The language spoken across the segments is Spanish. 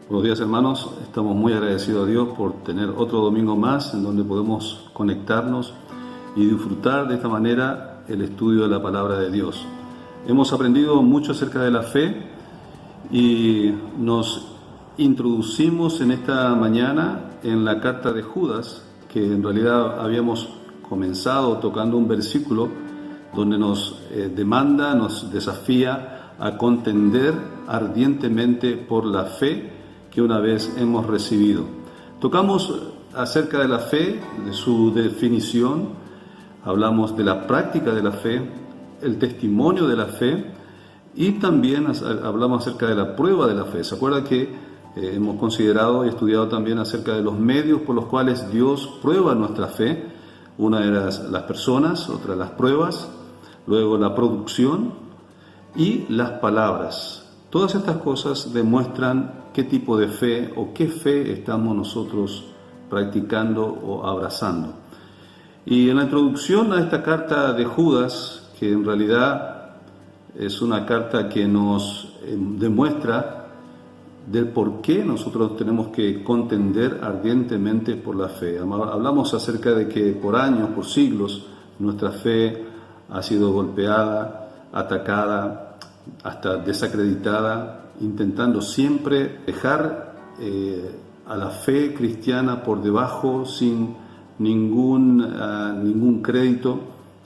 Buenos días, hermanos. Estamos muy agradecidos a Dios por tener otro domingo más en donde podemos conectarnos y disfrutar de esta manera el estudio de la palabra de Dios. Hemos aprendido mucho acerca de la fe y nos introducimos en esta mañana en la carta de Judas, que en realidad habíamos comenzado tocando un versículo donde nos demanda, nos desafía a contender ardientemente por la fe que una vez hemos recibido. Tocamos acerca de la fe, de su definición, hablamos de la práctica de la fe, el testimonio de la fe y también hablamos acerca de la prueba de la fe. ¿Se acuerda que hemos considerado y estudiado también acerca de los medios por los cuales Dios prueba nuestra fe? Una de las personas, otra las pruebas, luego la producción y las palabras. Todas estas cosas demuestran qué tipo de fe o qué fe estamos nosotros practicando o abrazando. Y en la introducción a esta carta de Judas, que en realidad es una carta que nos demuestra del por qué nosotros tenemos que contender ardientemente por la fe. Hablamos acerca de que por años, por siglos, nuestra fe ha sido golpeada, atacada, hasta desacreditada, intentando siempre dejar a la fe cristiana por debajo sin ningún crédito,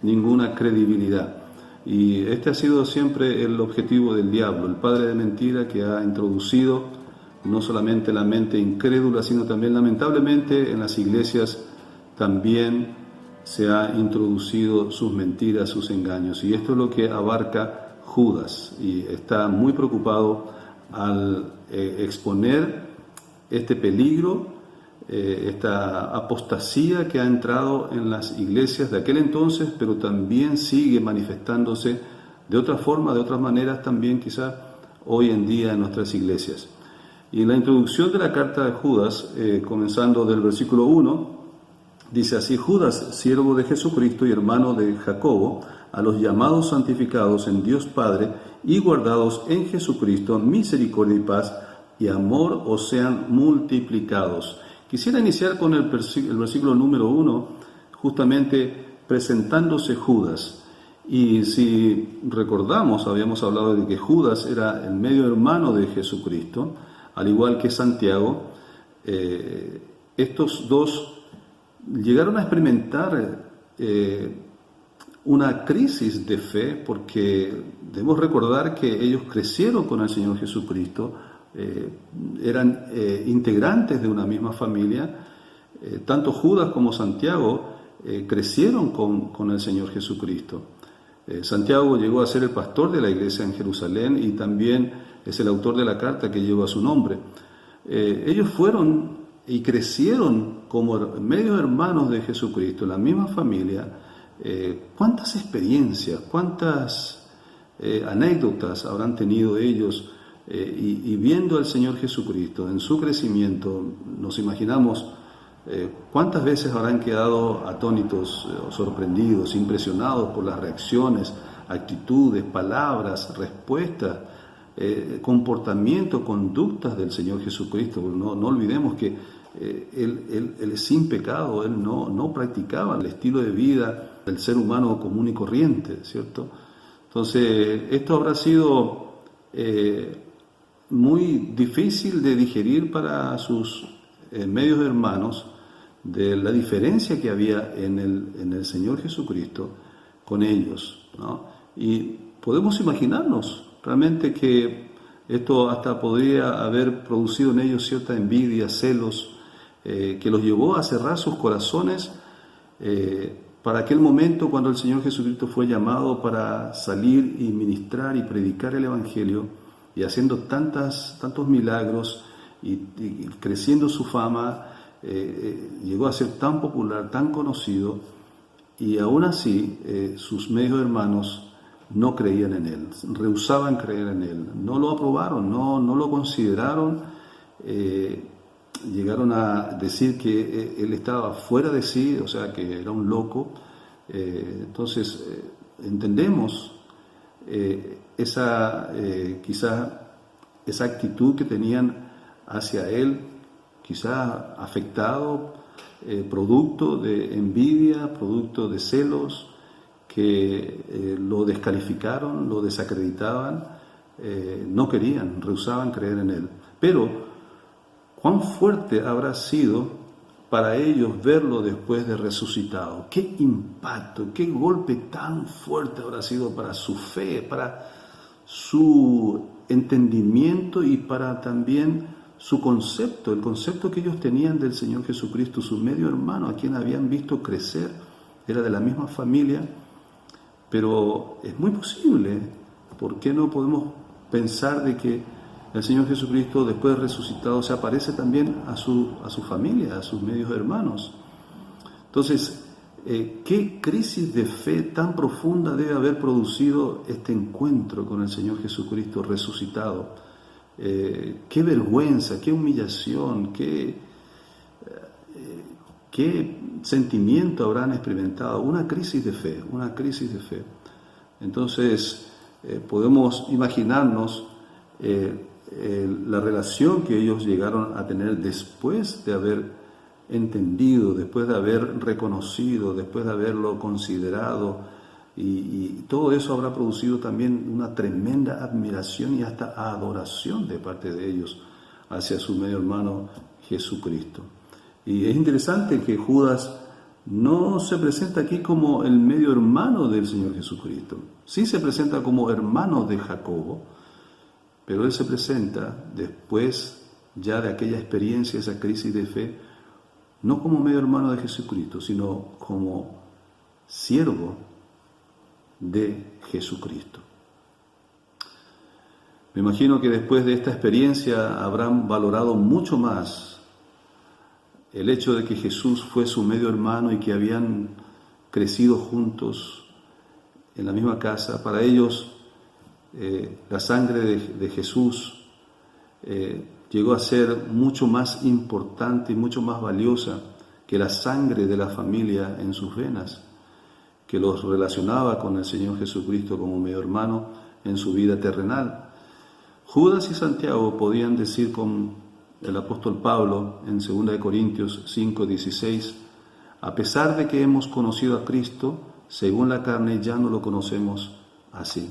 ninguna credibilidad. Y este ha sido siempre el objetivo del diablo, el padre de mentira, que ha introducido no solamente la mente incrédula, sino también lamentablemente en las iglesias también se ha introducido sus mentiras, sus engaños. Y esto es lo que abarca Judas, y está muy preocupado al exponer este peligro, esta apostasía que ha entrado en las iglesias de aquel entonces, pero también sigue manifestándose de otra forma, de otras maneras también quizás hoy en día en nuestras iglesias. Y en la introducción de la carta de Judas, comenzando del versículo 1, dice así: Judas, siervo de Jesucristo y hermano de Jacobo, a los llamados santificados en Dios Padre y guardados en Jesucristo, misericordia y paz y amor os sean multiplicados. Quisiera iniciar con el versículo número 1, justamente presentándose Judas. Y si recordamos, habíamos hablado de que Judas era el medio hermano de Jesucristo, al igual que Santiago. Estos dos llegaron a experimentar una crisis de fe, porque debemos recordar que ellos crecieron con el Señor Jesucristo, eran integrantes de una misma familia. Tanto Judas como Santiago crecieron con el Señor Jesucristo. Santiago llegó a ser el pastor de la iglesia en Jerusalén y también es el autor de la carta que lleva su nombre. Ellos fueron y crecieron como medios hermanos de Jesucristo, la misma familia. ¿Cuántas experiencias, cuántas anécdotas habrán tenido ellos? Y viendo al Señor Jesucristo en su crecimiento, nos imaginamos cuántas veces habrán quedado atónitos, sorprendidos, impresionados por las reacciones, actitudes, palabras, respuestas, comportamiento, conductas del Señor Jesucristo. No olvidemos que Él es sin pecado, Él no practicaba el estilo de vida del ser humano común y corriente, ¿cierto? Entonces, esto habrá sido muy difícil de digerir para sus medios hermanos, de la diferencia que había en el Señor Jesucristo con ellos, ¿no? Y podemos imaginarnos realmente que esto hasta podría haber producido en ellos cierta envidia, celos, que los llevó a cerrar sus corazones para aquel momento cuando el Señor Jesucristo fue llamado para salir y ministrar y predicar el Evangelio, y haciendo tantos milagros y creciendo su fama, llegó a ser tan popular, tan conocido, y aún así sus medios hermanos no creían en Él, rehusaban creer en Él, no lo aprobaron, no lo consideraron. Llegaron a decir que Él estaba fuera de sí, o sea, que era un loco. Entonces, entendemos quizá esa actitud que tenían hacia él, quizás afectado, producto de envidia, producto de celos, que lo descalificaron, lo desacreditaban, no querían, rehusaban creer en él. Pero, ¿cuán fuerte habrá sido para ellos verlo después de resucitado? ¿Qué impacto, qué golpe tan fuerte habrá sido para su fe, para su entendimiento y para también su concepto, el concepto que ellos tenían del Señor Jesucristo, su medio hermano, a quien habían visto crecer, era de la misma familia? Pero es muy posible, ¿por qué no podemos pensar de que el Señor Jesucristo, después de resucitado, se aparece también a su familia, a sus medios hermanos? Entonces, ¿qué crisis de fe tan profunda debe haber producido este encuentro con el Señor Jesucristo resucitado? Qué vergüenza, qué humillación, qué sentimiento habrán experimentado. Una crisis de fe, una crisis de fe. Entonces, podemos imaginarnos la relación que ellos llegaron a tener después de haber entendido, después de haber reconocido, después de haberlo considerado, y todo eso habrá producido también una tremenda admiración y hasta adoración de parte de ellos hacia su medio hermano Jesucristo. Y es interesante que Judas no se presenta aquí como el medio hermano del Señor Jesucristo. Sí se presenta como hermano de Jacobo, pero él se presenta después ya de aquella experiencia, esa crisis de fe, no como medio hermano de Jesucristo, sino como siervo de Jesucristo. Me imagino que después de esta experiencia habrán valorado mucho más el hecho de que Jesús fue su medio hermano y que habían crecido juntos en la misma casa. Para ellos, la sangre de Jesús llegó a ser mucho más importante y mucho más valiosa que la sangre de la familia en sus venas, que los relacionaba con el Señor Jesucristo como medio hermano en su vida terrenal. Judas y Santiago podían decir con el apóstol Pablo en 2 Corintios 5:16, a pesar de que hemos conocido a Cristo, según la carne ya no lo conocemos así.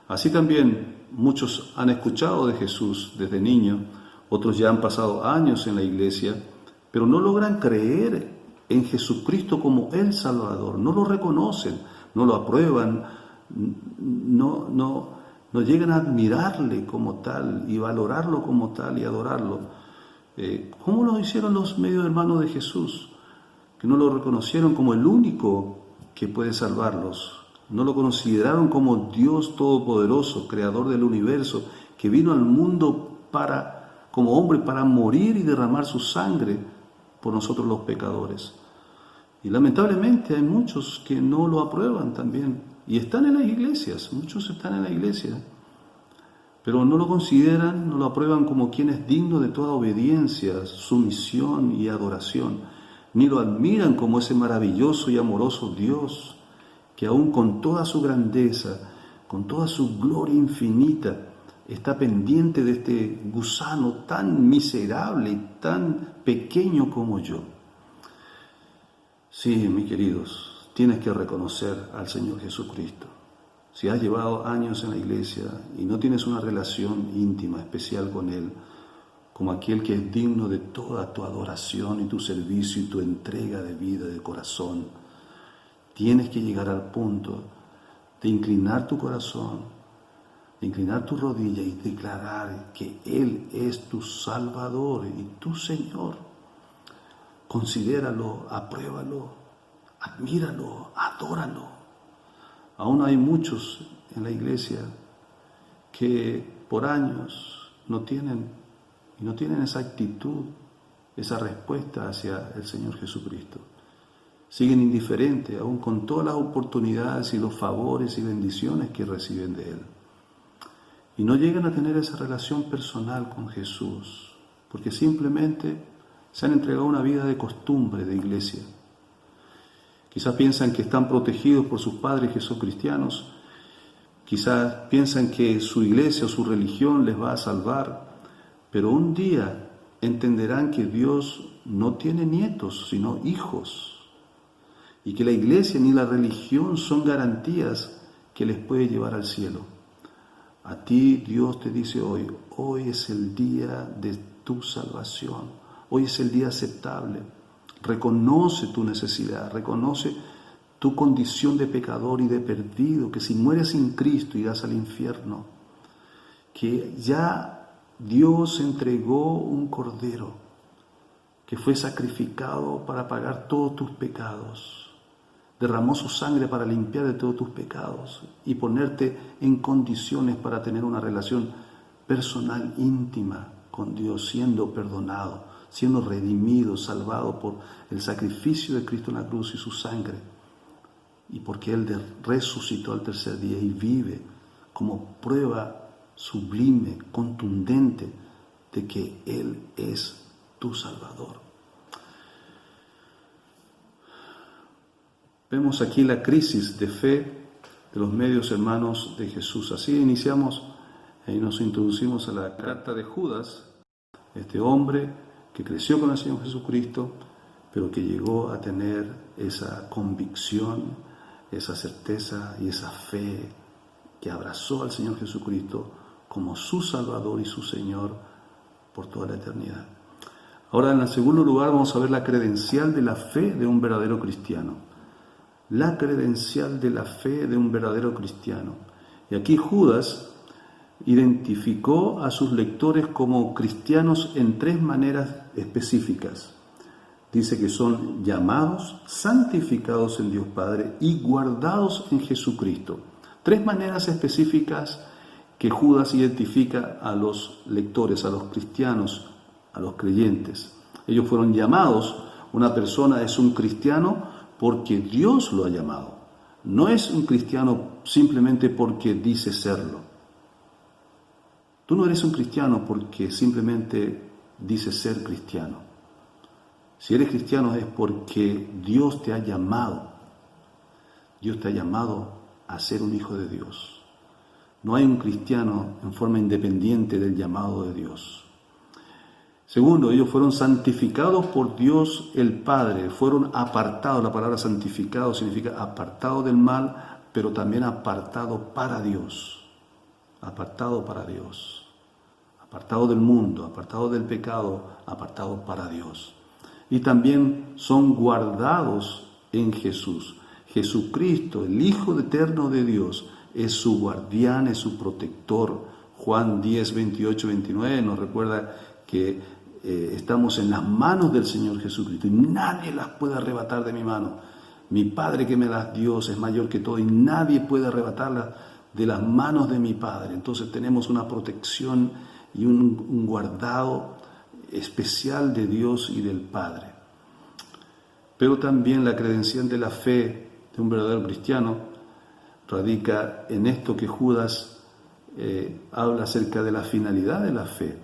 Así también muchos han escuchado de Jesús desde niño, otros ya han pasado años en la iglesia, pero no logran creer en Jesucristo como el Salvador, no lo reconocen, no lo aprueban, no llegan a admirarle como tal y valorarlo como tal y adorarlo. ¿Cómo lo hicieron los medio hermanos de Jesús? Que no lo reconocieron como el único que puede salvarlos. No lo consideraron como Dios Todopoderoso, Creador del universo, que vino al mundo como hombre para morir y derramar su sangre por nosotros los pecadores. Y lamentablemente hay muchos que no lo aprueban también. Y están en las iglesias, muchos están en la iglesia, pero no lo consideran, no lo aprueban como quien es digno de toda obediencia, sumisión y adoración, ni lo admiran como ese maravilloso y amoroso Dios, que aún con toda su grandeza, con toda su gloria infinita, está pendiente de este gusano tan miserable y tan pequeño como yo. Sí, mis queridos, tienes que reconocer al Señor Jesucristo. Si has llevado años en la iglesia y no tienes una relación íntima, especial con Él, como aquel que es digno de toda tu adoración y tu servicio y tu entrega de vida, de corazón, tienes que llegar al punto de inclinar tu corazón, de inclinar tu rodilla y declarar que Él es tu Salvador y tu Señor. Considéralo, apruébalo, admíralo, adóralo. Aún hay muchos en la iglesia que por años no tienen esa actitud, esa respuesta hacia el Señor Jesucristo. Siguen indiferentes, aún con todas las oportunidades y los favores y bendiciones que reciben de Él. Y no llegan a tener esa relación personal con Jesús, porque simplemente se han entregado a una vida de costumbre de iglesia. Quizás piensan que están protegidos por sus padres que son cristianos. Quizás piensan que su iglesia o su religión les va a salvar. Pero un día entenderán que Dios no tiene nietos, sino hijos, y que la iglesia ni la religión son garantías que les puede llevar al cielo. A ti Dios te dice hoy, hoy es el día de tu salvación, hoy es el día aceptable. Reconoce tu necesidad, reconoce tu condición de pecador y de perdido, que si mueres sin Cristo irás al infierno, que ya Dios entregó un cordero que fue sacrificado para pagar todos tus pecados. Derramó su sangre para limpiar de todos tus pecados y ponerte en condiciones para tener una relación personal, íntima con Dios, siendo perdonado, siendo redimido, salvado por el sacrificio de Cristo en la cruz y su sangre. Y porque Él resucitó al tercer día y vive como prueba sublime, contundente de que Él es tu Salvador. Vemos aquí la crisis de fe de los medios hermanos de Jesús. Así iniciamos y nos introducimos a la carta de Judas, este hombre que creció con el Señor Jesucristo, pero que llegó a tener esa convicción, esa certeza y esa fe, que abrazó al Señor Jesucristo como su Salvador y su Señor por toda la eternidad. Ahora, en el segundo lugar, vamos a ver la credencial de la fe de un verdadero cristiano. La credencial de la fe de un verdadero cristiano. Y aquí Judas identificó a sus lectores como cristianos en tres maneras específicas. Dice que son llamados, santificados en Dios Padre y guardados en Jesucristo. Tres maneras específicas que Judas identifica a los lectores, a los cristianos, a los creyentes. Ellos fueron llamados. Una persona es un cristiano porque Dios lo ha llamado. No es un cristiano simplemente porque dice serlo. Tú no eres un cristiano porque simplemente dices ser cristiano. Si eres cristiano es porque Dios te ha llamado. Dios te ha llamado a ser un hijo de Dios. No hay un cristiano en forma independiente del llamado de Dios. Segundo, ellos fueron santificados por Dios el Padre, fueron apartados. La palabra santificado significa apartado del mal, pero también apartado para Dios. Apartado para Dios. Apartado del mundo, apartado del pecado, apartado para Dios. Y también son guardados en Jesús. Jesucristo, el Hijo eterno de Dios, es su guardián, es su protector. Juan 10, 28, 29 nos recuerda que estamos en las manos del Señor Jesucristo y nadie las puede arrebatar de mi mano. Mi Padre que me las dio es mayor que todo y nadie puede arrebatarlas de las manos de mi Padre. Entonces tenemos una protección y un guardado especial de Dios y del Padre. Pero también la credencial de la fe de un verdadero cristiano radica en esto que Judas habla acerca de la finalidad de la fe.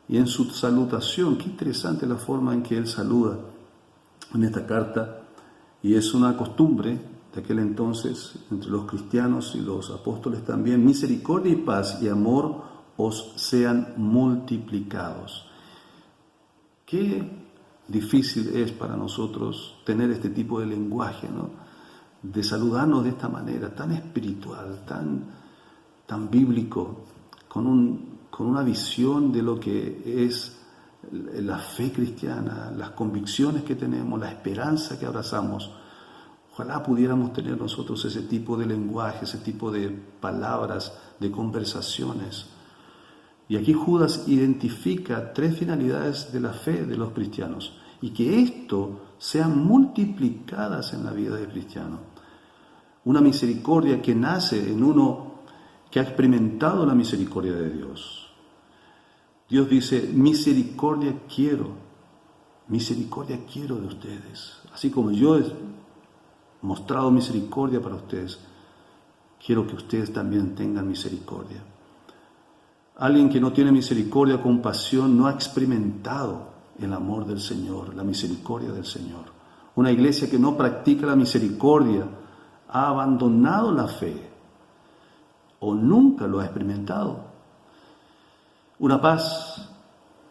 Y en su salutación, qué interesante la forma en que él saluda en esta carta, y es una costumbre de aquel entonces entre los cristianos y los apóstoles también: misericordia y paz y amor os sean multiplicados. Qué difícil es para nosotros tener este tipo de lenguaje, ¿no? De saludarnos de esta manera, tan espiritual, tan bíblico, con una visión de lo que es la fe cristiana, las convicciones que tenemos, la esperanza que abrazamos. Ojalá pudiéramos tener nosotros ese tipo de lenguaje, ese tipo de palabras, de conversaciones. Y aquí Judas identifica tres finalidades de la fe de los cristianos y que esto sean multiplicadas en la vida del cristiano. Una misericordia que nace en uno que ha experimentado la misericordia de Dios. Dios dice: misericordia quiero de ustedes. Así como yo he mostrado misericordia para ustedes, quiero que ustedes también tengan misericordia. Alguien que no tiene misericordia, compasión, no ha experimentado el amor del Señor, la misericordia del Señor. Una iglesia que no practica la misericordia ha abandonado la fe o nunca lo ha experimentado. Una paz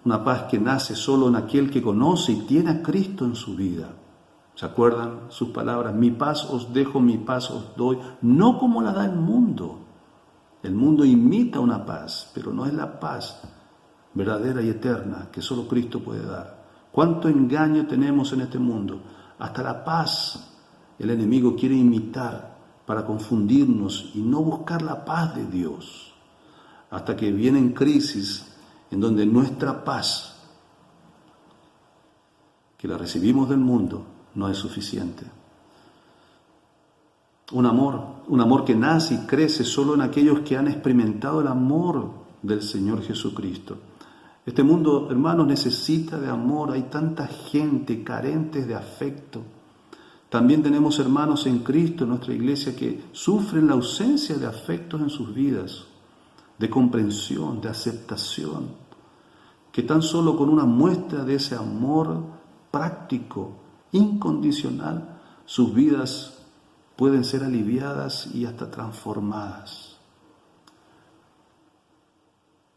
una paz que nace solo en aquel que conoce y tiene a Cristo en su vida. ¿Se acuerdan sus palabras? Mi paz os dejo, mi paz os doy, no como la da el mundo. El mundo imita una paz, pero no es la paz verdadera y eterna que solo Cristo puede dar. ¿Cuánto engaño tenemos en este mundo? Hasta la paz el enemigo quiere imitar para confundirnos y no buscar la paz de Dios. Hasta que vienen crisis en donde nuestra paz, que la recibimos del mundo, no es suficiente. Un amor que nace y crece solo en aquellos que han experimentado el amor del Señor Jesucristo. Este mundo, hermanos, necesita de amor. Hay tanta gente carente de afecto. También tenemos hermanos en Cristo, en nuestra iglesia, que sufren la ausencia de afectos en sus vidas, de comprensión, de aceptación, que tan solo con una muestra de ese amor práctico, incondicional, sus vidas pueden ser aliviadas y hasta transformadas.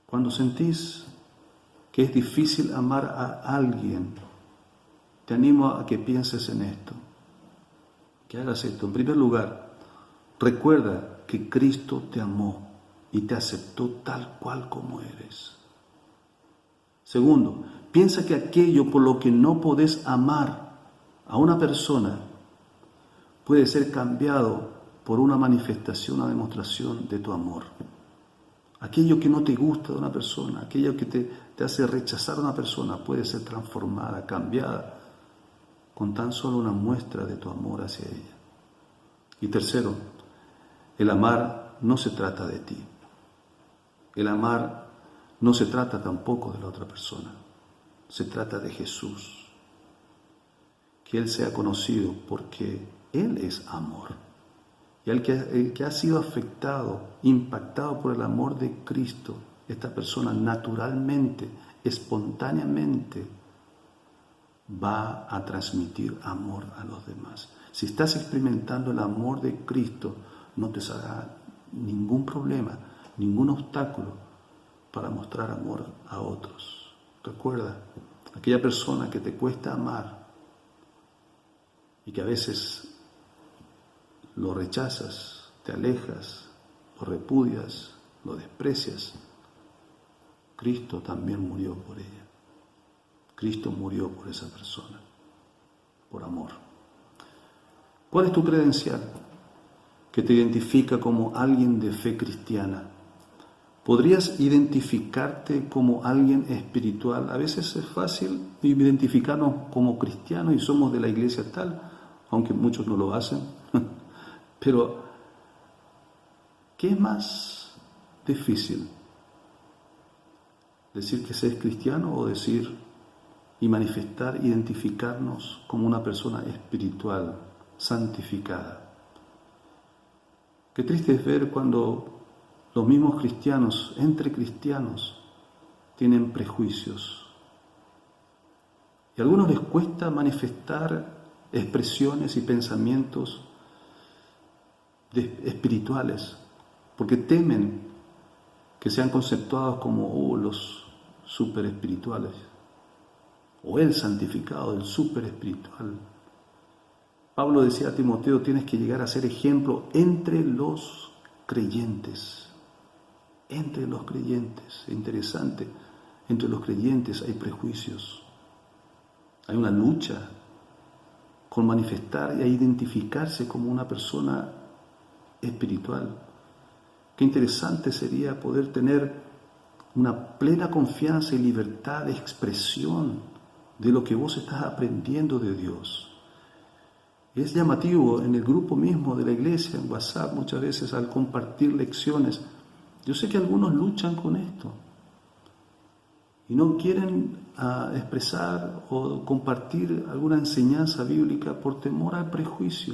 Cuando sentís que es difícil amar a alguien, te animo a que pienses en esto, que hagas esto. En primer lugar, recuerda que Cristo te amó y te aceptó tal cual como eres. Segundo, piensa que aquello por lo que no podés amar a una persona puede ser cambiado por una manifestación, una demostración de tu amor. Aquello que no te gusta de una persona, aquello que te hace rechazar a una persona, puede ser transformada, cambiada, con tan solo una muestra de tu amor hacia ella. Y tercero, el amar no se trata de ti. El amar no se trata tampoco de la otra persona. Se trata de Jesús. Que Él sea conocido porque Él es amor. Y el que ha sido afectado, impactado por el amor de Cristo, esta persona naturalmente, espontáneamente, va a transmitir amor a los demás. Si estás experimentando el amor de Cristo, no te será ningún problema, ningún obstáculo para mostrar amor a otros. Recuerda, aquella persona que te cuesta amar y que a veces lo rechazas, te alejas, lo repudias, lo desprecias, Cristo también murió por ella. Cristo murió por esa persona, por amor. ¿Cuál es tu credencial que te identifica como alguien de fe cristiana? ¿Podrías identificarte como alguien espiritual? A veces es fácil identificarnos como cristianos y somos de la iglesia tal, aunque muchos no lo hacen. Pero, ¿qué es más difícil? ¿Decir que se es cristiano o decir y manifestar, identificarnos como una persona espiritual, santificada? Qué triste es ver cuando los mismos cristianos, entre cristianos, tienen prejuicios. Y a algunos les cuesta manifestar expresiones y pensamientos espirituales, porque temen que sean conceptuados como los super espirituales, o el santificado, el super espiritual. Pablo decía a Timoteo, tienes que llegar a ser ejemplo entre los creyentes. Entre los creyentes, es interesante, entre los creyentes hay prejuicios. Hay una lucha con manifestar e identificarse como una persona espiritual. Qué interesante sería poder tener una plena confianza y libertad de expresión de lo que vos estás aprendiendo de Dios. Y es llamativo en el grupo mismo de la iglesia, en WhatsApp, muchas veces al compartir lecciones. Yo sé que algunos luchan con esto y no quieren expresar o compartir alguna enseñanza bíblica por temor al prejuicio,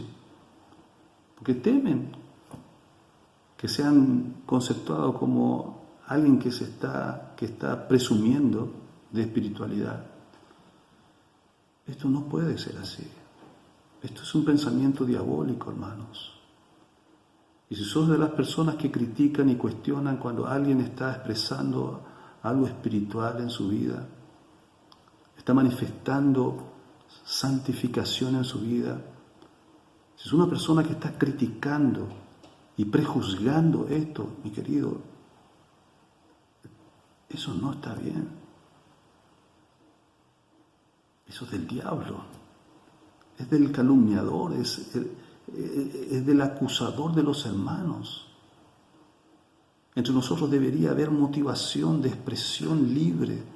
porque temen que sean conceptuados como alguien que está presumiendo de espiritualidad. Esto no puede ser así. Esto es un pensamiento diabólico, hermanos. Y si sos de las personas que critican y cuestionan cuando alguien está expresando algo espiritual en su vida, está manifestando santificación en su vida, si es una persona que está criticando y prejuzgando esto, mi querido, eso no está bien. Eso es del diablo, es del calumniador, es del acusador de los hermanos. Entre nosotros debería haber motivación de expresión libre.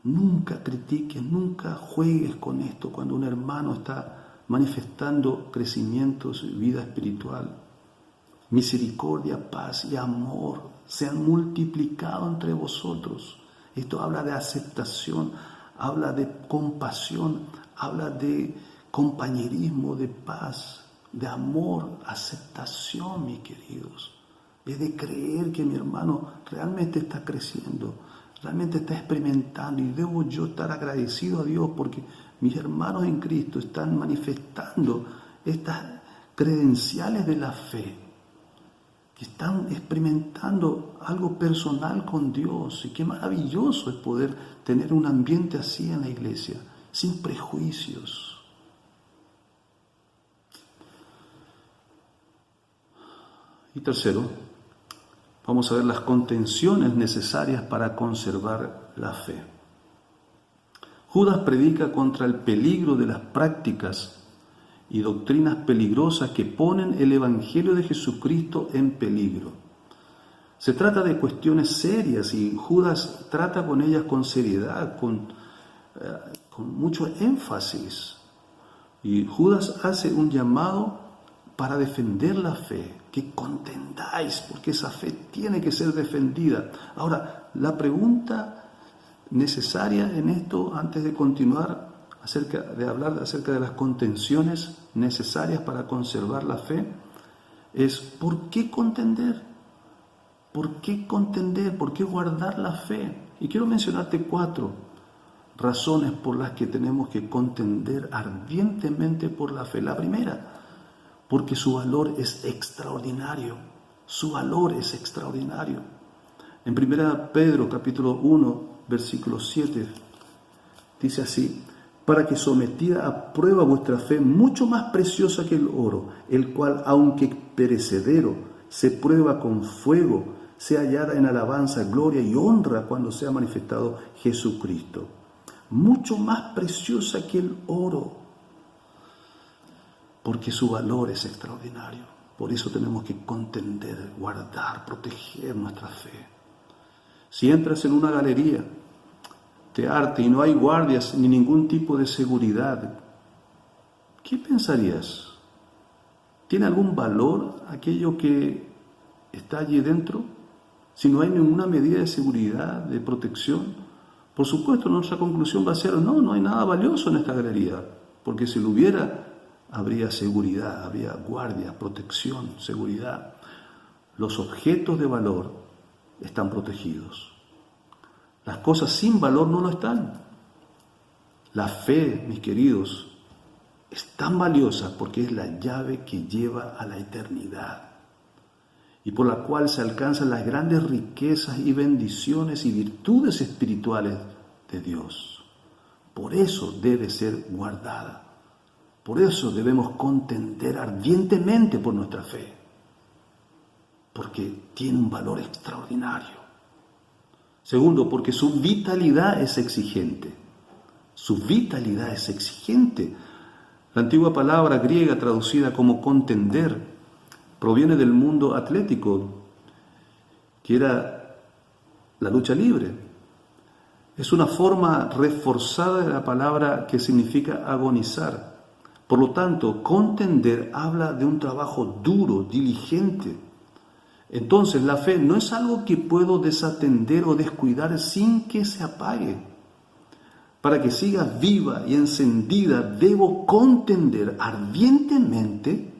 Nunca critiques, nunca juegues con esto cuando un hermano está manifestando crecimiento y vida espiritual. Misericordia, paz y amor sean multiplicados entre vosotros. Esto habla de aceptación, habla de compasión, habla de compañerismo, de paz, de amor, aceptación, mis queridos. Es de creer que mi hermano realmente está creciendo, realmente está experimentando, y debo yo estar agradecido a Dios porque mis hermanos en Cristo están manifestando estas credenciales de la fe, que están experimentando algo personal con Dios. Y qué maravilloso es poder tener un ambiente así en la iglesia, sin prejuicios. Y tercero, vamos a ver las contenciones necesarias para conservar la fe. Judas predica contra el peligro de las prácticas y doctrinas peligrosas que ponen el Evangelio de Jesucristo en peligro. Se trata de cuestiones serias y Judas trata con ellas con seriedad, con mucho énfasis. Y Judas hace un llamado para defender la fe, que contendáis, porque esa fe tiene que ser defendida. Ahora, la pregunta necesaria en esto, antes de continuar hablar acerca de las contenciones necesarias para conservar la fe, es ¿por qué contender? ¿Por qué contender? ¿Por qué guardar la fe? Y quiero mencionarte 4 razones por las que tenemos que contender ardientemente por la fe. La primera, porque su valor es extraordinario. Su valor es extraordinario. En 1 Pedro capítulo 1, versículo 7, dice así: para que sometida a prueba vuestra fe, mucho más preciosa que el oro, el cual, aunque perecedero, se prueba con fuego, sea hallada en alabanza, gloria y honra cuando sea manifestado Jesucristo. Mucho más preciosa que el oro, porque su valor es extraordinario. Por eso tenemos que contender, guardar, proteger nuestra fe. Si entras en una galería de arte y no hay guardias ni ningún tipo de seguridad, ¿qué pensarías? ¿Tiene algún valor aquello que está allí dentro? Si no hay ninguna medida de seguridad, de protección, por supuesto nuestra conclusión va a ser: no hay nada valioso en esta galería, porque si lo hubiera, habría seguridad, habría guardia, protección, seguridad. Los objetos de valor están protegidos. Las cosas sin valor no lo están. La fe, mis queridos, es tan valiosa porque es la llave que lleva a la eternidad y por la cual se alcanzan las grandes riquezas y bendiciones y virtudes espirituales de Dios. Por eso debe ser guardada. Por eso debemos contender ardientemente por nuestra fe, porque tiene un valor extraordinario. Segundo, porque su vitalidad es exigente. Su vitalidad es exigente. La antigua palabra griega traducida como contender proviene del mundo atlético, que era la lucha libre. Es una forma reforzada de la palabra que significa agonizar. Por lo tanto, contender habla de un trabajo duro, diligente. Entonces, la fe no es algo que puedo desatender o descuidar sin que se apague. Para que siga viva y encendida, debo contender ardientemente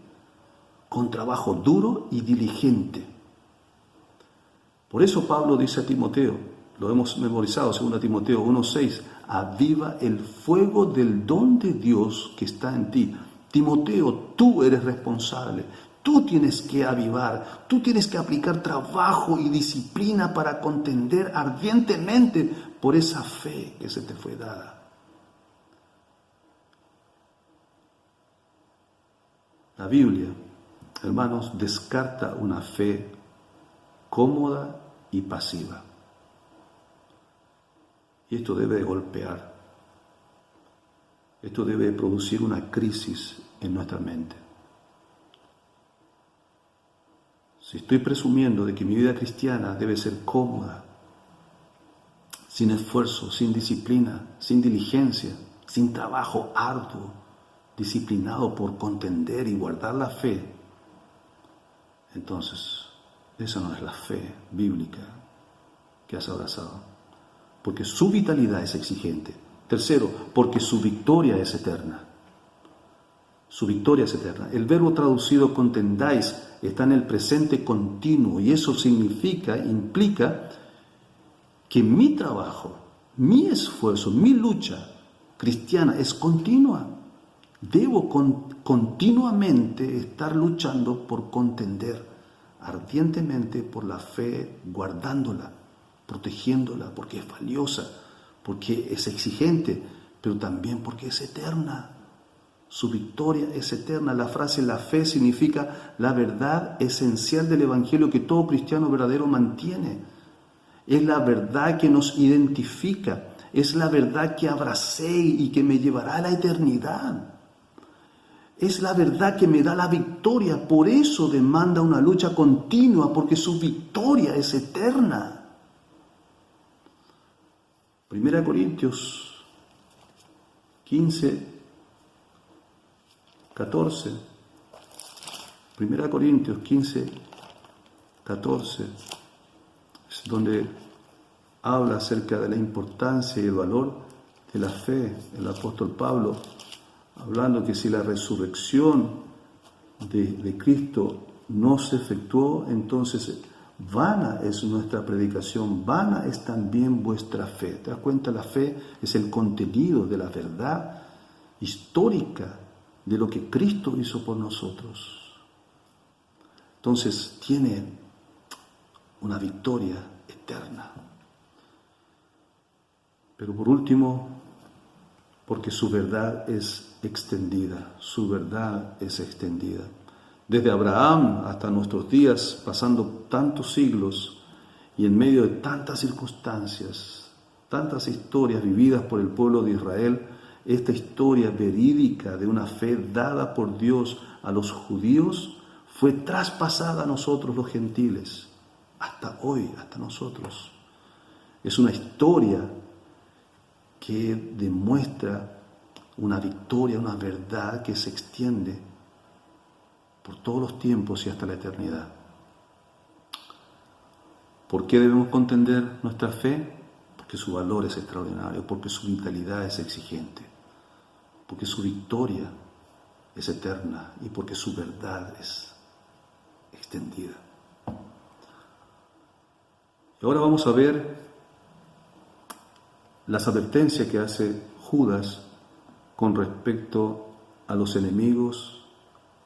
con trabajo duro y diligente. Por eso Pablo dice a Timoteo, lo hemos memorizado, 2 Timoteo 1:6, aviva el fuego del don de Dios que está en ti. Timoteo, tú eres responsable. Tú tienes que avivar, tú tienes que aplicar trabajo y disciplina para contender ardientemente por esa fe que se te fue dada. La Biblia, hermanos, descarta una fe cómoda y pasiva. Y esto debe golpear. Esto debe producir una crisis en nuestra mente. Si estoy presumiendo de que mi vida cristiana debe ser cómoda, sin esfuerzo, sin disciplina, sin diligencia, sin trabajo arduo, disciplinado por contender y guardar la fe, entonces esa no es la fe bíblica que has abrazado, porque su vitalidad es exigente. Tercero, porque su victoria es eterna. Su victoria es eterna. El verbo traducido contendáis está en el presente continuo y eso implica que mi trabajo, mi esfuerzo, mi lucha cristiana es continua. Debo continuamente estar luchando por contender ardientemente por la fe, guardándola, protegiéndola, porque es valiosa, porque es exigente, pero también porque es eterna. Su victoria es eterna. La frase la fe significa la verdad esencial del Evangelio que todo cristiano verdadero mantiene. Es la verdad que nos identifica, es la verdad que abracé y que me llevará a la eternidad. Es la verdad que me da la victoria, por eso demanda una lucha continua, porque su victoria es eterna. 1 Corintios 15, 14. 1 Corintios 15, 14. Es donde habla acerca de la importancia y el valor de la fe. El apóstol Pablo, hablando que si la resurrección de Cristo no se efectuó, entonces vana es nuestra predicación, vana es también vuestra fe. ¿Te das cuenta? La fe es el contenido de la verdad histórica de lo que Cristo hizo por nosotros. Entonces tiene una victoria eterna. Pero por último, porque su verdad es extendida, su verdad es extendida. Desde Abraham hasta nuestros días, pasando tantos siglos y en medio de tantas circunstancias, tantas historias vividas por el pueblo de Israel, esta historia verídica de una fe dada por Dios a los judíos fue traspasada a nosotros los gentiles, hasta hoy, hasta nosotros. Es una historia que demuestra una victoria, una verdad que se extiende por todos los tiempos y hasta la eternidad. ¿Por qué debemos contender nuestra fe? Porque su valor es extraordinario, porque su vitalidad es exigente, porque su victoria es eterna y porque su verdad es extendida. Y ahora vamos a ver las advertencias que hace Judas con respecto a los enemigos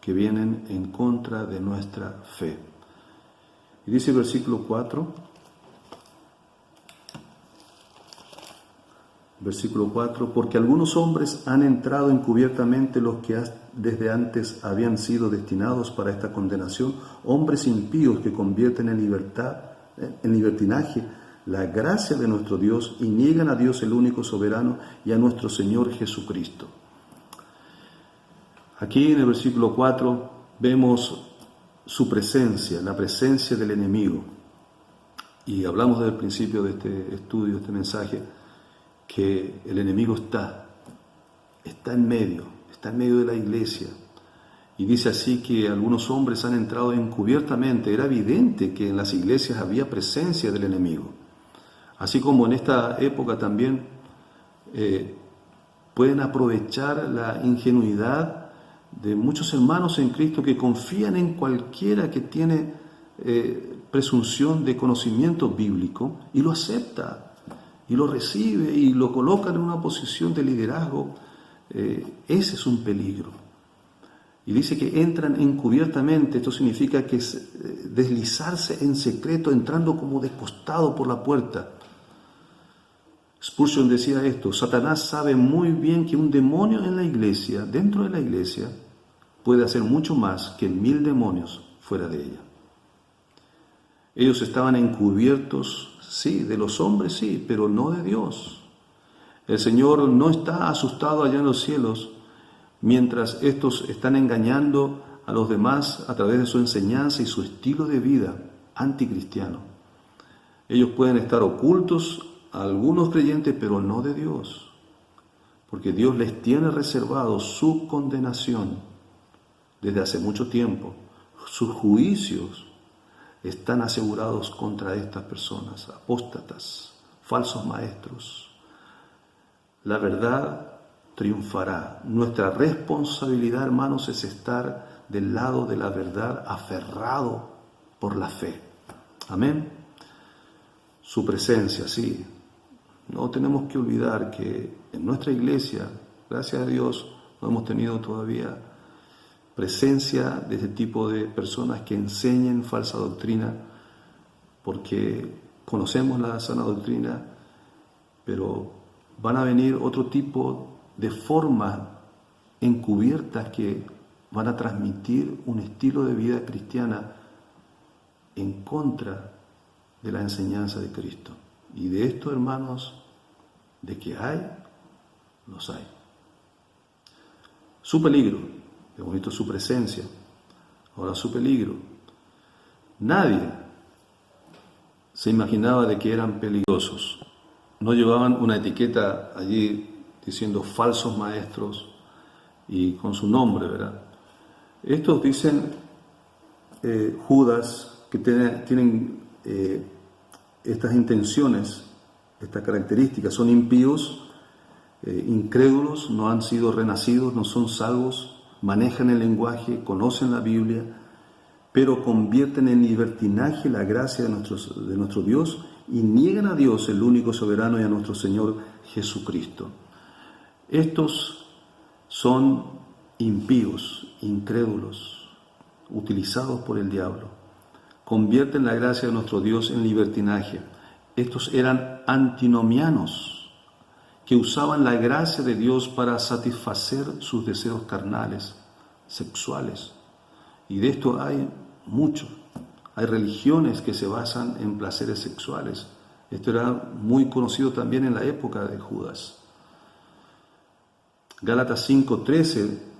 que vienen en contra de nuestra fe. Y dice el versículo 4, porque algunos hombres han entrado encubiertamente, los que desde antes habían sido destinados para esta condenación, hombres impíos que convierten en libertinaje la gracia de nuestro Dios y niegan a Dios el único soberano y a nuestro Señor Jesucristo. Aquí en el versículo 4 vemos su presencia, la presencia del enemigo. Y hablamos desde el principio de este estudio, de este mensaje, que el enemigo está en medio de la iglesia. Y dice así que algunos hombres han entrado encubiertamente. Era evidente que en las iglesias había presencia del enemigo. Así como en esta época también pueden aprovechar la ingenuidad de muchos hermanos en Cristo que confían en cualquiera que tiene presunción de conocimiento bíblico y lo acepta y lo recibe y lo coloca en una posición de liderazgo. Ese es un peligro. Y dice que entran encubiertamente. Esto significa que es deslizarse en secreto, entrando como de costado por la puerta. Spurgeon decía esto: Satanás sabe muy bien que un demonio en la iglesia, dentro de la iglesia, puede hacer mucho más que 1000 demonios fuera de ella. Ellos estaban encubiertos, sí, de los hombres, sí, pero no de Dios. El Señor no está asustado allá en los cielos mientras estos están engañando a los demás a través de su enseñanza y su estilo de vida anticristiano. Ellos pueden estar ocultos a algunos creyentes, pero no de Dios, porque Dios les tiene reservado su condenación desde hace mucho tiempo. Sus juicios están asegurados contra estas personas, apóstatas, falsos maestros. La verdad triunfará. Nuestra responsabilidad, hermanos, es estar del lado de la verdad, aferrado por la fe. Amén. Su presencia, sí. No tenemos que olvidar que en nuestra iglesia, gracias a Dios, no hemos tenido todavía presencia de este tipo de personas que enseñen falsa doctrina, porque conocemos la sana doctrina, pero van a venir otro tipo de formas encubiertas que van a transmitir un estilo de vida cristiana en contra de la enseñanza de Cristo. Y de esto, hermanos, de que hay, los hay. Su peligro, hemos visto su presencia, ahora su peligro. Nadie se imaginaba de que eran peligrosos. No llevaban una etiqueta allí diciendo falsos maestros y con su nombre, ¿verdad? Estos dicen Judas que tienen estas intenciones, estas características, son impíos, incrédulos, no han sido renacidos, no son salvos, manejan el lenguaje, conocen la Biblia, pero convierten en libertinaje la gracia de nuestro Dios y niegan a Dios, el único soberano, y a nuestro Señor Jesucristo. Estos son impíos, incrédulos, utilizados por el diablo. Convierten la gracia de nuestro Dios en libertinaje. Estos eran antinomianos, que usaban la gracia de Dios para satisfacer sus deseos carnales, sexuales. Y de esto hay mucho. Hay religiones que se basan en placeres sexuales. Esto era muy conocido también en la época de Judas. Gálatas 5:13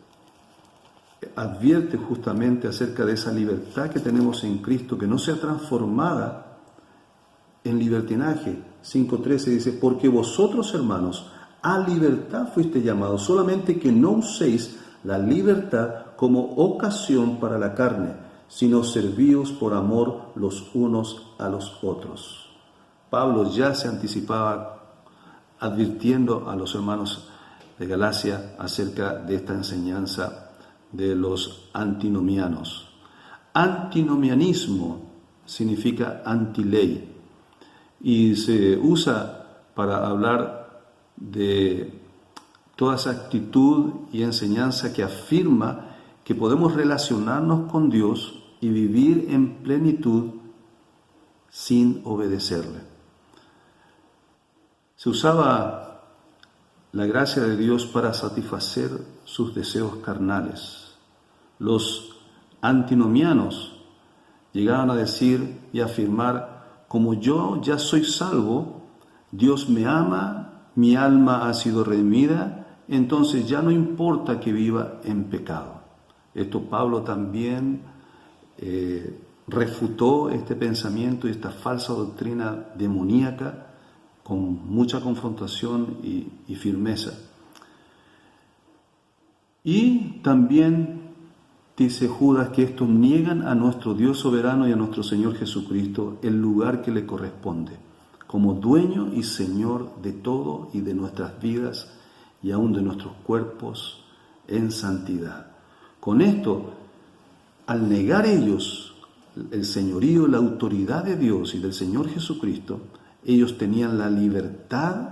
advierte justamente acerca de esa libertad que tenemos en Cristo, que no sea transformada en libertinaje. 5:13 dice: porque vosotros, hermanos, a libertad fuiste llamados, solamente que no uséis la libertad como ocasión para la carne, sino servíos por amor los unos a los otros. Pablo ya se anticipaba advirtiendo a los hermanos de Galacia acerca de esta enseñanza de los antinomianos. Antinomianismo significa antiley y se usa para hablar de toda esa actitud y enseñanza que afirma que podemos relacionarnos con Dios y vivir en plenitud sin obedecerle. Se usaba la gracia de Dios para satisfacer sus deseos carnales. Los antinomianos llegaban a decir y afirmar: como yo ya soy salvo, Dios me ama, mi alma ha sido redimida, entonces ya no importa que viva en pecado. Esto Pablo también refutó este pensamiento y esta falsa doctrina demoníaca con mucha confrontación y firmeza. Y también dice Judas que estos niegan a nuestro Dios soberano y a nuestro Señor Jesucristo el lugar que le corresponde, como dueño y Señor de todo y de nuestras vidas y aún de nuestros cuerpos en santidad. Con esto, al negar ellos el señorío, la autoridad de Dios y del Señor Jesucristo, ellos tenían la libertad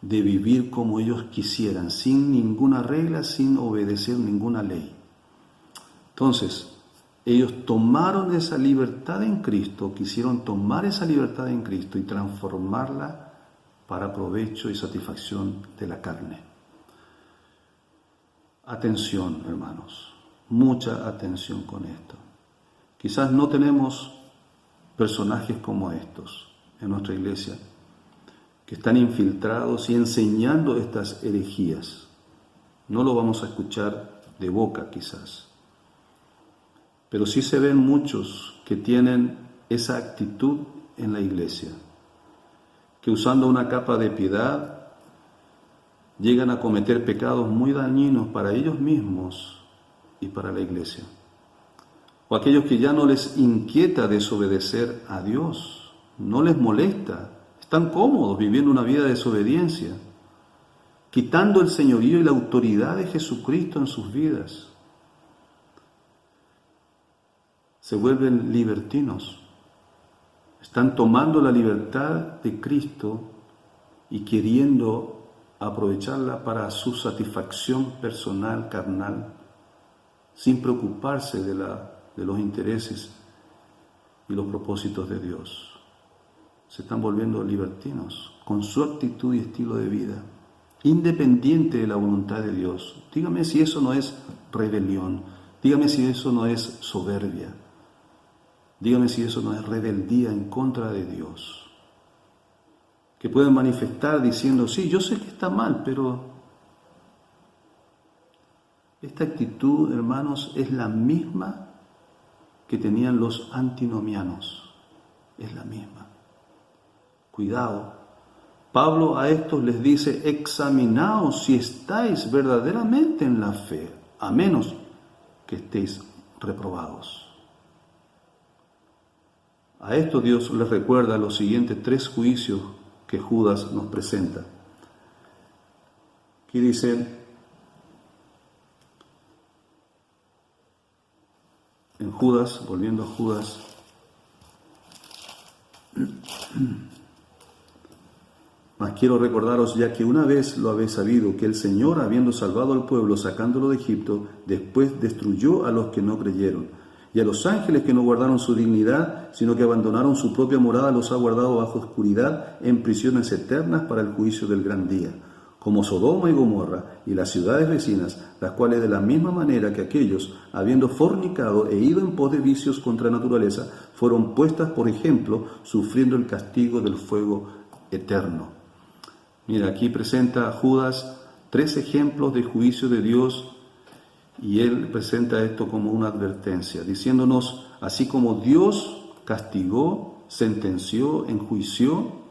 de vivir como ellos quisieran, sin ninguna regla, sin obedecer ninguna ley. Entonces, ellos tomaron esa libertad en Cristo, quisieron tomar esa libertad en Cristo y transformarla para provecho y satisfacción de la carne. Atención, hermanos, mucha atención con esto. Quizás no tenemos personajes como estos en nuestra iglesia que están infiltrados y enseñando estas herejías. No lo vamos a escuchar de boca quizás, pero sí se ven muchos que tienen esa actitud en la iglesia, que usando una capa de piedad llegan a cometer pecados muy dañinos para ellos mismos y para la iglesia. O aquellos que ya no les inquieta desobedecer a Dios, no les molesta, están cómodos viviendo una vida de desobediencia, quitando el señorío y la autoridad de Jesucristo en sus vidas. Se vuelven libertinos, están tomando la libertad de Cristo y queriendo aprovecharla para su satisfacción personal, carnal, sin preocuparse de los intereses y los propósitos de Dios. Se están volviendo libertinos con su actitud y estilo de vida, independiente de la voluntad de Dios. Dígame si eso no es rebelión, dígame si eso no es soberbia, dígame si eso no es rebeldía en contra de Dios. Que pueden manifestar diciendo, sí, yo sé que está mal, pero esta actitud, hermanos, es la misma que tenían los antinomianos. Es la misma. Cuidado. Pablo a estos les dice, examinaos si estáis verdaderamente en la fe, a menos que estéis reprobados. A esto Dios les recuerda los siguientes 3 juicios que Judas nos presenta. Aquí dice, en Judas, volviendo a Judas, mas quiero recordaros, ya que una vez lo habéis sabido, que el Señor, habiendo salvado al pueblo, sacándolo de Egipto, después destruyó a los que no creyeron. Y a los ángeles que no guardaron su dignidad, sino que abandonaron su propia morada, los ha guardado bajo oscuridad en prisiones eternas para el juicio del gran día. Como Sodoma y Gomorra y las ciudades vecinas, las cuales de la misma manera que aquellos, habiendo fornicado e ido en pos de vicios contra la naturaleza, fueron puestas por ejemplo, sufriendo el castigo del fuego eterno. Mira, aquí presenta a Judas 3 ejemplos de juicio de Dios y él presenta esto como una advertencia, diciéndonos, así como Dios castigó, sentenció, enjuició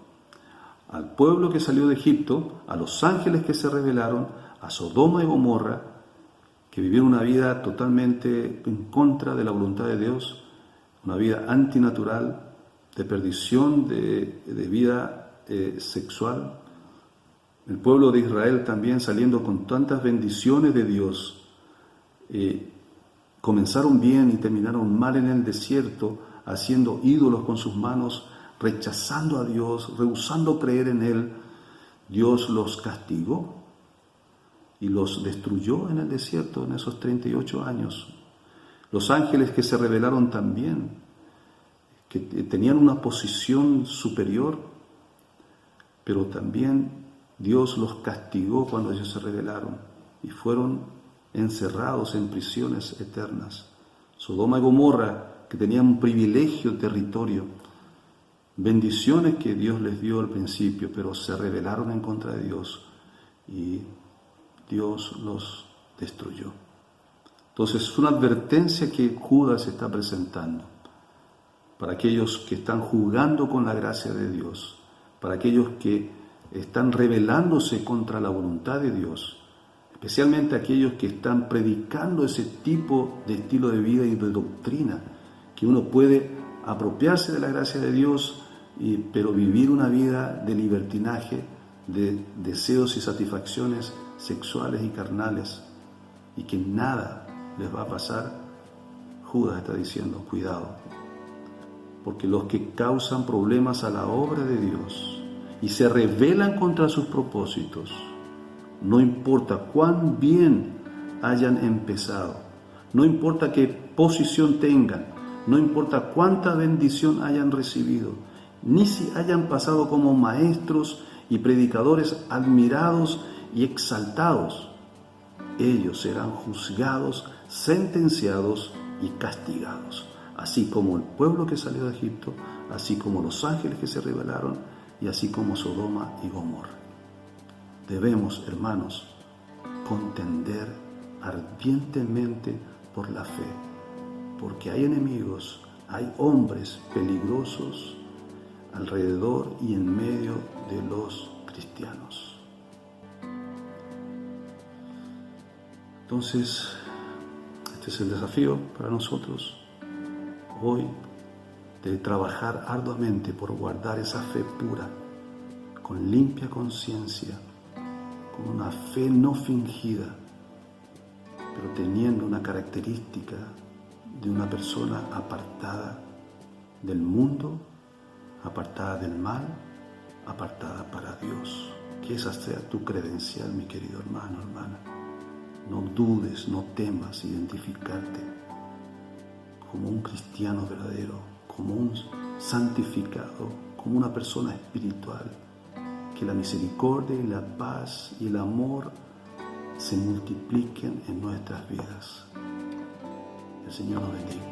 al pueblo que salió de Egipto, a los ángeles que se rebelaron, a Sodoma y Gomorra, que vivieron una vida totalmente en contra de la voluntad de Dios, una vida antinatural, de perdición, de vida sexual. El pueblo de Israel también saliendo con tantas bendiciones de Dios, comenzaron bien y terminaron mal en el desierto, haciendo ídolos con sus manos, rechazando a Dios, rehusando creer en Él. Dios los castigó y los destruyó en el desierto en esos 38 años. Los ángeles que se rebelaron también, que tenían una posición superior, pero también Dios los castigó cuando ellos se rebelaron y fueron encerrados en prisiones eternas. Sodoma y Gomorra, que tenían un privilegio territorio, bendiciones que Dios les dio al principio, pero se rebelaron en contra de Dios y Dios los destruyó. Entonces es una advertencia que Judas está presentando para aquellos que están jugando con la gracia de Dios, para aquellos que están rebelándose contra la voluntad de Dios, especialmente aquellos que están predicando ese tipo de estilo de vida y de doctrina, que uno puede apropiarse de la gracia de Dios, pero vivir una vida de libertinaje, de deseos y satisfacciones sexuales y carnales, y que nada les va a pasar. Judas está diciendo, cuidado, porque los que causan problemas a la obra de Dios y se rebelan contra sus propósitos, no importa cuán bien hayan empezado, no importa qué posición tengan, no importa cuánta bendición hayan recibido, ni si hayan pasado como maestros y predicadores admirados y exaltados. Ellos serán juzgados, sentenciados y castigados, así como el pueblo que salió de Egipto, así como los ángeles que se rebelaron y así como Sodoma y Gomorra. Debemos, hermanos, contender ardientemente por la fe, porque hay enemigos, hay hombres peligrosos alrededor y en medio de los cristianos. Entonces, este es el desafío para nosotros hoy, de trabajar arduamente por guardar esa fe pura, con limpia conciencia, con una fe no fingida, pero teniendo una característica de una persona apartada del mundo, apartada del mal, apartada para Dios. Que esa sea tu credencial, mi querido hermano, hermana. No dudes, no temas identificarte como un cristiano verdadero, como un santificado, como una persona espiritual. Que la misericordia y la paz y el amor se multipliquen en nuestras vidas. El Señor nos bendiga.